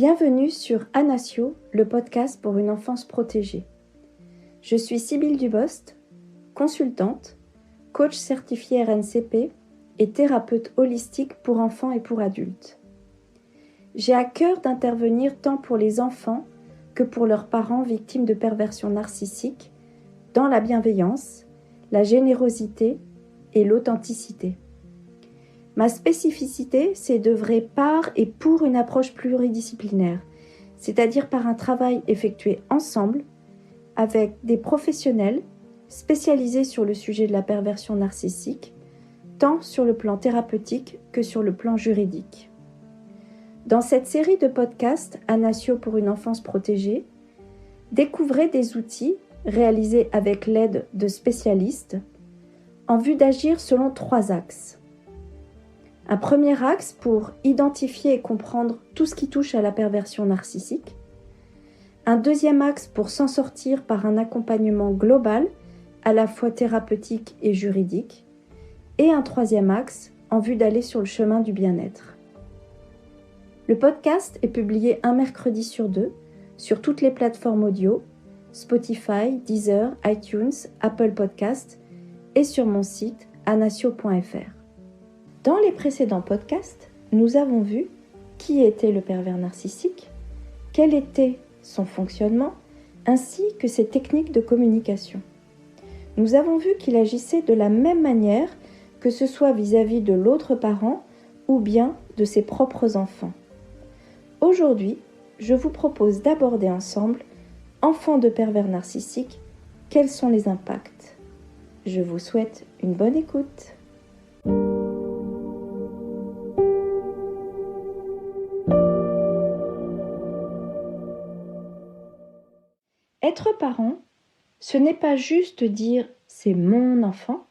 Bienvenue sur Anasio, le podcast pour une enfance protégée. Je suis Sybille Dubost, consultante, coach certifié RNCP et thérapeute holistique pour enfants et pour adultes. J'ai à cœur d'intervenir tant pour les enfants que pour leurs parents victimes de perversion narcissique dans la bienveillance, la générosité et l'authenticité. Ma spécificité, c'est d'œuvrer par et pour une approche pluridisciplinaire, c'est-à-dire par un travail effectué ensemble avec des professionnels spécialisés sur le sujet de la perversion narcissique, tant sur le plan thérapeutique que sur le plan juridique. Dans cette série de podcasts Anasio pour une enfance protégée, découvrez des outils réalisés avec l'aide de spécialistes en vue d'agir selon 3 axes. Un premier axe pour identifier et comprendre tout ce qui touche à la perversion narcissique. Un deuxième axe pour s'en sortir par un accompagnement global, à la fois thérapeutique et juridique. Et un troisième axe en vue d'aller sur le chemin du bien-être. Le podcast est publié un mercredi sur 2 sur toutes les plateformes audio, Spotify, Deezer, iTunes, Apple Podcasts et sur mon site anasio.fr. Dans les précédents podcasts, nous avons vu qui était le pervers narcissique, quel était son fonctionnement, ainsi que ses techniques de communication. Nous avons vu qu'il agissait de la même manière, que ce soit vis-à-vis de l'autre parent ou bien de ses propres enfants. Aujourd'hui, je vous propose d'aborder ensemble enfants de pervers narcissiques, quels sont les impacts. Je vous souhaite une bonne écoute. Être parent, ce n'est pas juste dire « c'est mon enfant »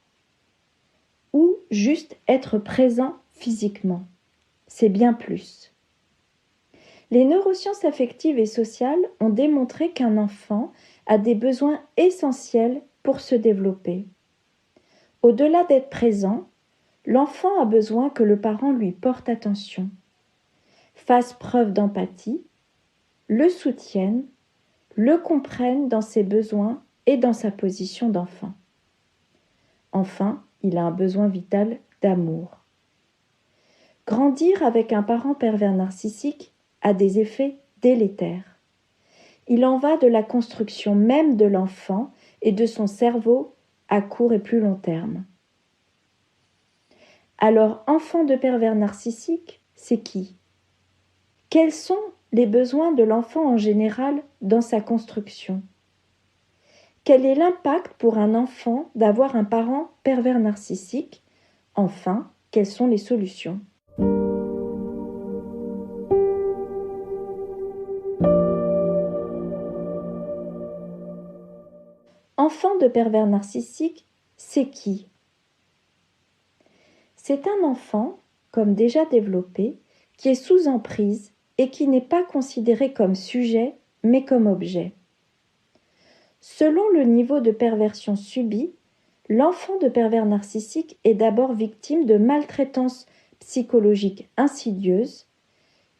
ou juste être présent physiquement. C'est bien plus. Les neurosciences affectives et sociales ont démontré qu'un enfant a des besoins essentiels pour se développer. Au-delà d'être présent, l'enfant a besoin que le parent lui porte attention, fasse preuve d'empathie, le soutienne, le comprenne dans ses besoins et dans sa position d'enfant. Enfin, il a un besoin vital d'amour. Grandir avec un parent pervers narcissique a des effets délétères. Il en va de la construction même de l'enfant et de son cerveau à court et plus long terme. Alors, enfant de pervers narcissique, c'est qui ? Quels sont les besoins de l'enfant en général dans sa construction ? Quel est l'impact pour un enfant d'avoir un parent pervers narcissique ? Enfin, quelles sont les solutions ? Enfant de pervers narcissique, c'est qui ? C'est un enfant, comme déjà développé, qui est sous emprise et qui n'est pas considéré comme sujet, mais comme objet. Selon le niveau de perversion subi, l'enfant de pervers narcissique est d'abord victime de maltraitance psychologique insidieuse,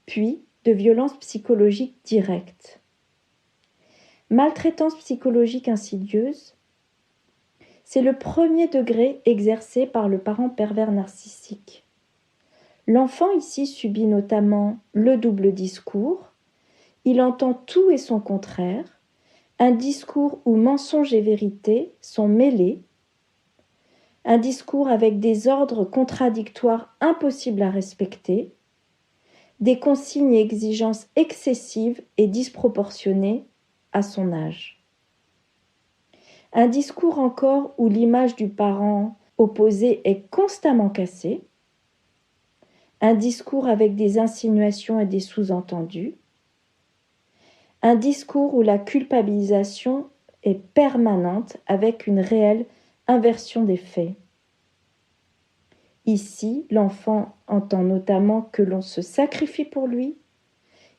puis de violences psychologiques directes. Maltraitance psychologique insidieuse, c'est le premier degré exercé par le parent pervers narcissique. L'enfant ici subit notamment le double discours, il entend tout et son contraire, un discours où mensonges et vérité sont mêlés, un discours avec des ordres contradictoires impossibles à respecter, des consignes et exigences excessives et disproportionnées à son âge. Un discours encore où l'image du parent opposé est constamment cassée, un discours avec des insinuations et des sous-entendus, un discours où la culpabilisation est permanente avec une réelle inversion des faits. Ici, l'enfant entend notamment que l'on se sacrifie pour lui,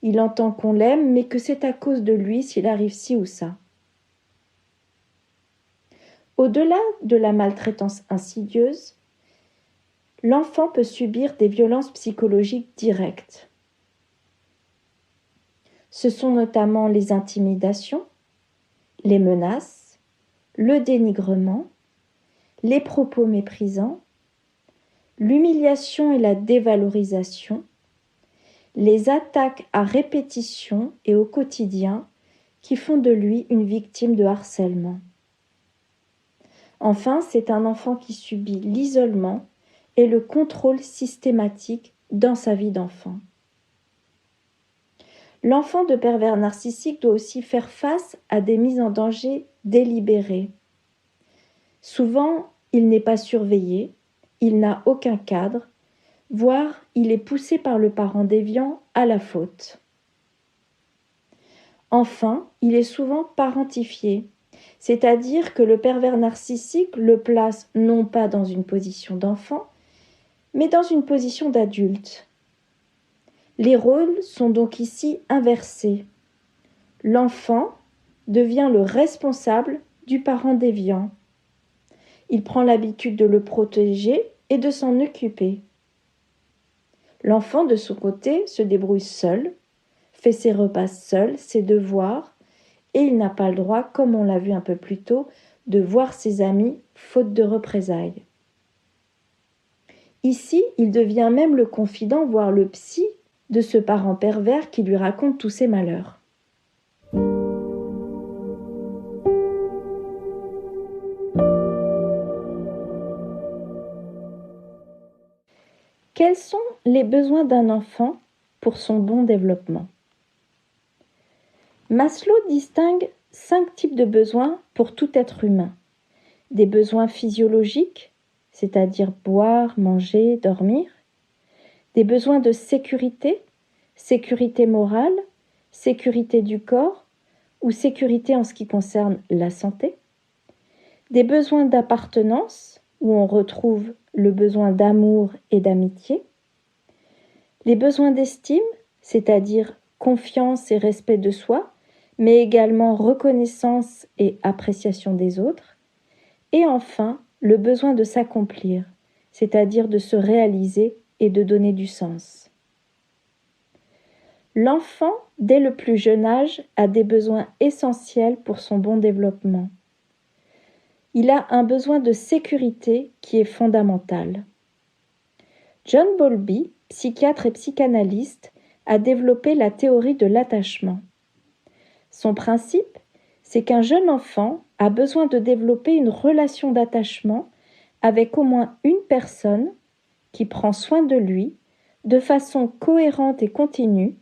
il entend qu'on l'aime mais que c'est à cause de lui s'il arrive ci ou ça. Au-delà de la maltraitance insidieuse, l'enfant peut subir des violences psychologiques directes. Ce sont notamment les intimidations, les menaces, le dénigrement, les propos méprisants, l'humiliation et la dévalorisation, les attaques à répétition et au quotidien qui font de lui une victime de harcèlement. Enfin, c'est un enfant qui subit l'isolement et le contrôle systématique dans sa vie d'enfant. L'enfant de pervers narcissique doit aussi faire face à des mises en danger délibérées. Souvent, il n'est pas surveillé, il n'a aucun cadre, voire il est poussé par le parent déviant à la faute. Enfin, il est souvent parentifié, c'est-à-dire que le pervers narcissique le place non pas dans une position d'enfant, mais dans une position d'adulte. Les rôles sont donc ici inversés. L'enfant devient le responsable du parent déviant. Il prend l'habitude de le protéger et de s'en occuper. L'enfant, de son côté, se débrouille seul, fait ses repas seul, ses devoirs, et il n'a pas le droit, comme on l'a vu un peu plus tôt, de voir ses amis faute de représailles. Ici, il devient même le confident, voire le psy, de ce parent pervers qui lui raconte tous ses malheurs. Quels sont les besoins d'un enfant pour son bon développement ? Maslow distingue 5 types de besoins pour tout être humain. Des besoins physiologiques, c'est-à-dire boire, manger, dormir. Des besoins de sécurité, sécurité morale, sécurité du corps ou sécurité en ce qui concerne la santé. Des besoins d'appartenance, où on retrouve le besoin d'amour et d'amitié. Les besoins d'estime, c'est-à-dire confiance et respect de soi, mais également reconnaissance et appréciation des autres. Et enfin, le besoin de s'accomplir, c'est-à-dire de se réaliser et de donner du sens. L'enfant, dès le plus jeune âge, a des besoins essentiels pour son bon développement. Il a un besoin de sécurité qui est fondamental. John Bowlby, psychiatre et psychanalyste, a développé la théorie de l'attachement. Son principe, c'est qu'un jeune enfant a besoin de développer une relation d'attachement avec au moins une personne qui prend soin de lui de façon cohérente et continue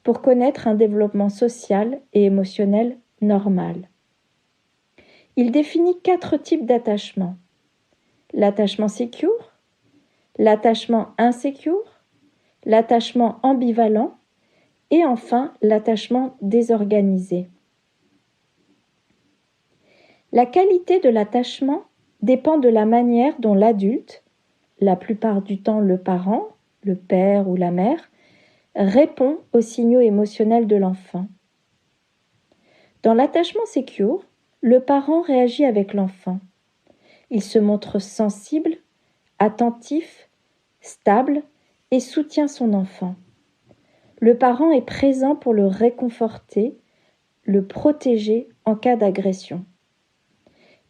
pour connaître un développement social et émotionnel normal. Il définit 4 types d'attachement. L'attachement secure, l'attachement insécure, l'attachement ambivalent et enfin l'attachement désorganisé. La qualité de l'attachement dépend de la manière dont l'adulte, la plupart du temps le parent, le père ou la mère, répond aux signaux émotionnels de l'enfant. Dans l'attachement secure, le parent réagit avec l'enfant. Il se montre sensible, attentif, stable et soutient son enfant. Le parent est présent pour le réconforter, le protéger en cas d'agression.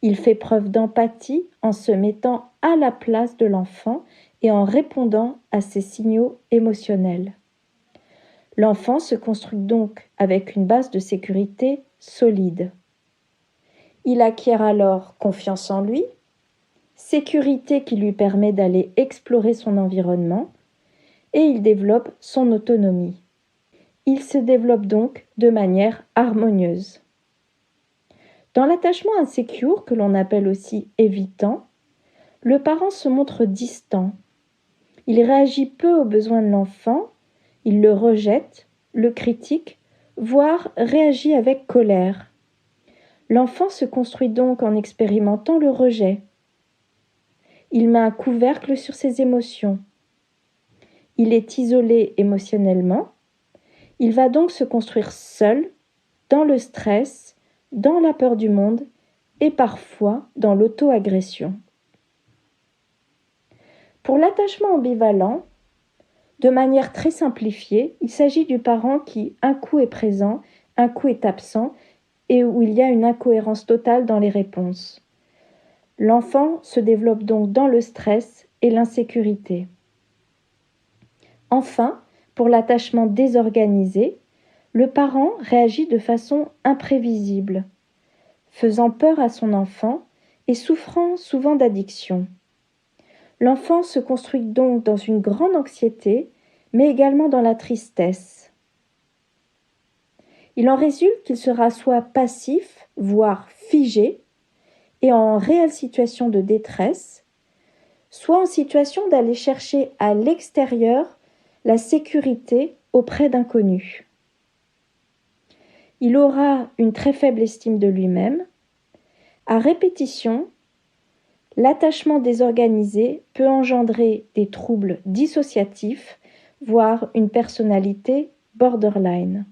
Il fait preuve d'empathie en se mettant à la place de l'enfant et en répondant à ses signaux émotionnels. L'enfant se construit donc avec une base de sécurité solide. Il acquiert alors confiance en lui, sécurité qui lui permet d'aller explorer son environnement, et il développe son autonomie. Il se développe donc de manière harmonieuse. Dans l'attachement insécure, que l'on appelle aussi évitant, le parent se montre distant. Il réagit peu aux besoins de l'enfant, il le rejette, le critique, voire réagit avec colère. L'enfant se construit donc en expérimentant le rejet. Il met un couvercle sur ses émotions. Il est isolé émotionnellement. Il va donc se construire seul, dans le stress, dans la peur du monde et parfois dans l'auto-agression. Pour l'attachement ambivalent, De manière très simplifiée, il s'agit du parent qui, un coup est présent, un coup est absent, et où il y a une incohérence totale dans les réponses. L'enfant se développe donc dans le stress et l'insécurité. Enfin, pour l'attachement désorganisé, le parent réagit de façon imprévisible, faisant peur à son enfant et souffrant souvent d'addiction. L'enfant se construit donc dans une grande anxiété, mais également dans la tristesse. Il en résulte qu'il sera soit passif, voire figé, et en réelle situation de détresse, soit en situation d'aller chercher à l'extérieur la sécurité auprès d'inconnus. Il aura une très faible estime de lui-même. À répétition, l'attachement désorganisé peut engendrer des troubles dissociatifs, voire une personnalité borderline.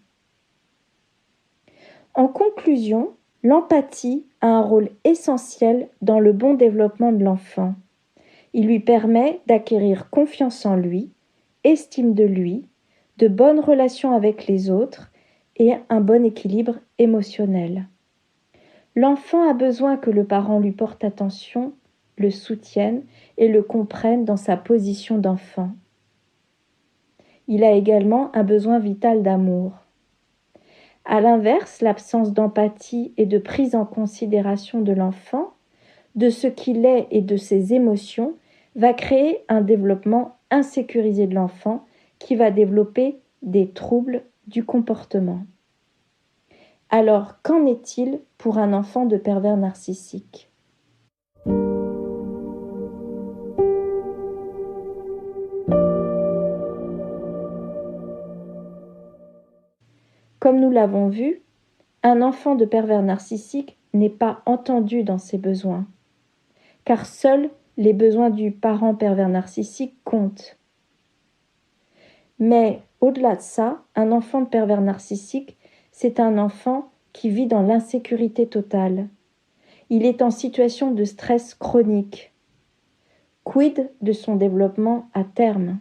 En conclusion, l'empathie a un rôle essentiel dans le bon développement de l'enfant. Il lui permet d'acquérir confiance en lui, estime de lui, de bonnes relations avec les autres et un bon équilibre émotionnel. L'enfant a besoin que le parent lui porte attention, le soutienne et le comprenne dans sa position d'enfant. Il a également un besoin vital d'amour. À l'inverse, l'absence d'empathie et de prise en considération de l'enfant, de ce qu'il est et de ses émotions, va créer un développement insécurisé de l'enfant qui va développer des troubles du comportement. Alors, qu'en est-il pour un enfant de pervers narcissique ? Comme nous l'avons vu, un enfant de pervers narcissique n'est pas entendu dans ses besoins, car seuls les besoins du parent pervers narcissique comptent. Mais au-delà de ça, un enfant de pervers narcissique, c'est un enfant qui vit dans l'insécurité totale. Il est en situation de stress chronique. Quid de son développement à terme ?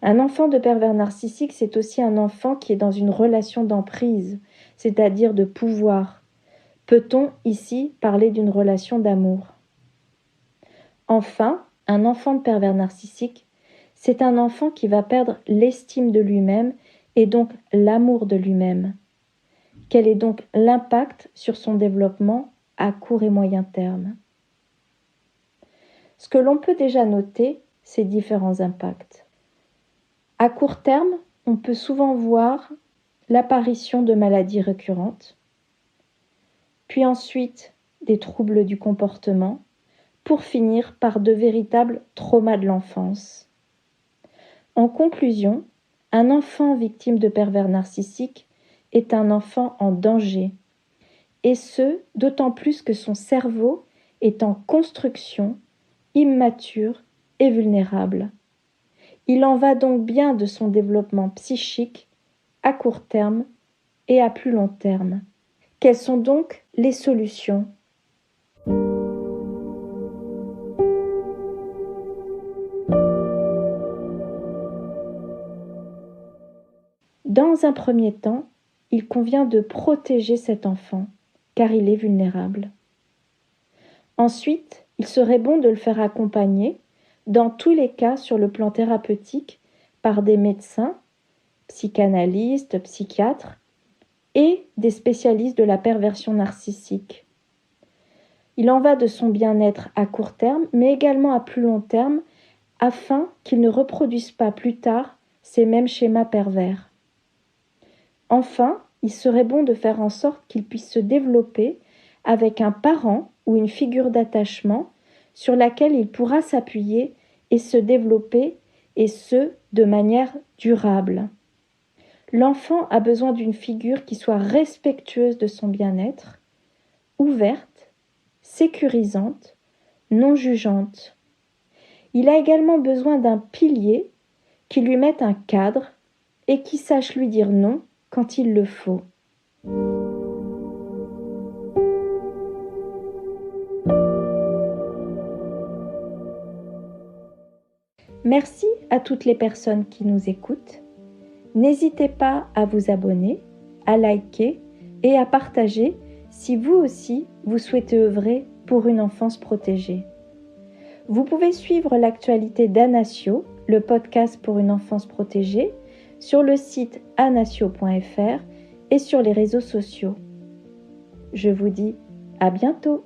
Un enfant de pervers narcissique, c'est aussi un enfant qui est dans une relation d'emprise, c'est-à-dire de pouvoir. Peut-on ici parler d'une relation d'amour ? Enfin, un enfant de pervers narcissique, c'est un enfant qui va perdre l'estime de lui-même et donc l'amour de lui-même. Quel est donc l'impact sur son développement à court et moyen terme ? Ce que l'on peut déjà noter, c'est différents impacts. À court terme, on peut souvent voir l'apparition de maladies récurrentes, puis ensuite des troubles du comportement, pour finir par de véritables traumas de l'enfance. En conclusion, un enfant victime de pervers narcissiques est un enfant en danger, et ce, d'autant plus que son cerveau est en construction, immature et vulnérable. Il en va donc bien de son développement psychique à court terme et à plus long terme. Quelles sont donc les solutions ? Dans un premier temps, il convient de protéger cet enfant, car il est vulnérable. Ensuite, il serait bon de le faire accompagner, dans tous les cas sur le plan thérapeutique, par des médecins, psychanalystes, psychiatres et des spécialistes de la perversion narcissique. Il en va de son bien-être à court terme, mais également à plus long terme, afin qu'il ne reproduise pas plus tard ces mêmes schémas pervers. Enfin, il serait bon de faire en sorte qu'il puisse se développer avec un parent ou une figure d'attachement sur laquelle il pourra s'appuyer et se développer, et ce, de manière durable. L'enfant a besoin d'une figure qui soit respectueuse de son bien-être, ouverte, sécurisante, non jugeante. Il a également besoin d'un pilier qui lui mette un cadre et qui sache lui dire non quand il le faut. Merci à toutes les personnes qui nous écoutent. N'hésitez pas à vous abonner, à liker et à partager si vous aussi vous souhaitez œuvrer pour une enfance protégée. Vous pouvez suivre l'actualité d'Anasio, le podcast pour une enfance protégée, sur le site anasio.fr et sur les réseaux sociaux. Je vous dis à bientôt.